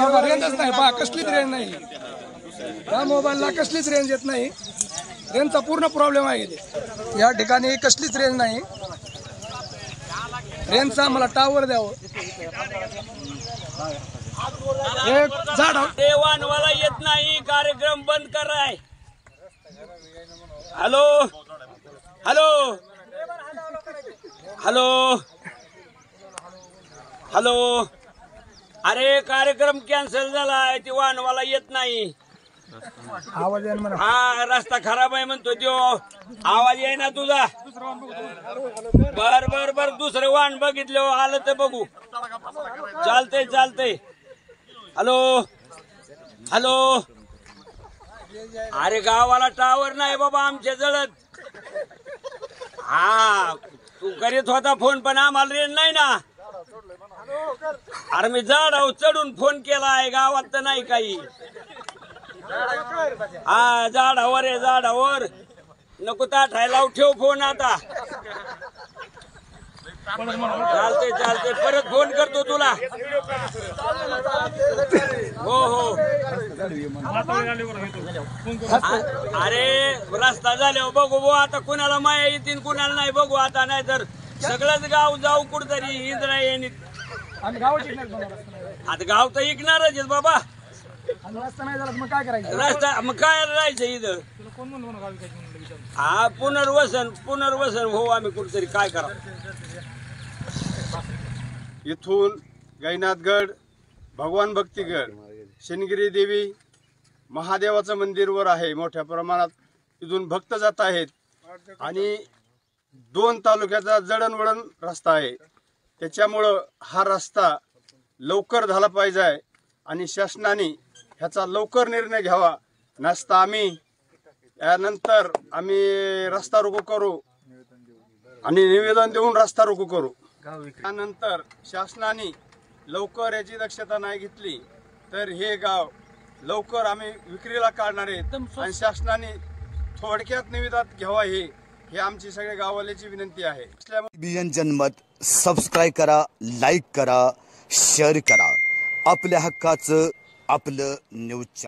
बाबा रेंजच नाही पहा, कसलीच रेंज नाही या मोबाईलला, कसलीच रेंज येत नाही. रेंजचा पूर्ण प्रॉब्लेम आहे इथे या ठिकाणी, कसलीच रेंज नाही. रेंजचा मला टावर द्यावं. एक झाड देवानवाला येत नाही, कार्यक्रम बंद कराय. हॅलो हॅलो हॅलो हॅलो, अरे कार्यक्रम कॅन्सल झालाय, ते वाहनवाला येत नाही. आवाज आहे मला. हा रस्ता खराब आहे म्हणतो त्यो, आवाज आहे ना तुझा. बर बर बर, दुसरं वाहन बघितलं आलं तर बघू. चालतंय चालतंय. हॅलो हॅलो, अरे गावाला टावर नाही बाबा आमच्या जळत. हा तू करीत होता फोन, पण आम्हाला रेंज नाही ना. अरे मी झाडावर चढून फोन केलाय, गावात तर नाही काही. हा झाडावर आहे, झाडावर. नको ताठायला, ठेव फोन आता. चालते चालते, परत फोन करतो तुला. हो हो. अरे रस्ता झाल्यावर बघू भाऊ, आता कुणाला माया येतील कुणाला नाही बघू आता. नाही तर सगळंच गाव जाऊ कुठतरी इंद्रा येणे. आता गाव तर ऐकणारच बाबा. रस्ता नाही झाला मग काय करायचं? रस्ता मग काय राहायचं इथं? हा पुनर्वसन पुनर्वसन हो, आम्ही कुठतरी काय करा. इथून गैनाथगड, भगवान भक्तीगड, शनिगिरी देवी महादेवाचं मंदिरवर आहे. मोठ्या प्रमाणात इथून भक्त जात आहेत आणि 2 तालुक्याचा जडणवडण रस्ता आहे. त्याच्यामुळं हा रस्ता लवकर झाला पाहिजे आणि शासनाने ह्याचा लवकर निर्णय घ्यावा. नसता आम्ही यानंतर रस्ता रोको करू आणि निवेदन देऊन रस्ता रोको करू. त्यानंतर शासनाने लवकर याची दक्षता नाही घेतली तर हे गाव लवकर आम्ही विक्रीला काढणार आहेत आणि शासनाने थोडक्यात निवेदन घ्यावा. हे आमची सगळ्या गाववाल्याची विनंती आहे. बीएन जनमत सबस्क्राईब करा, लाईक करा, शेअर करा. आपल्या हक्काचं आपलं न्यूज.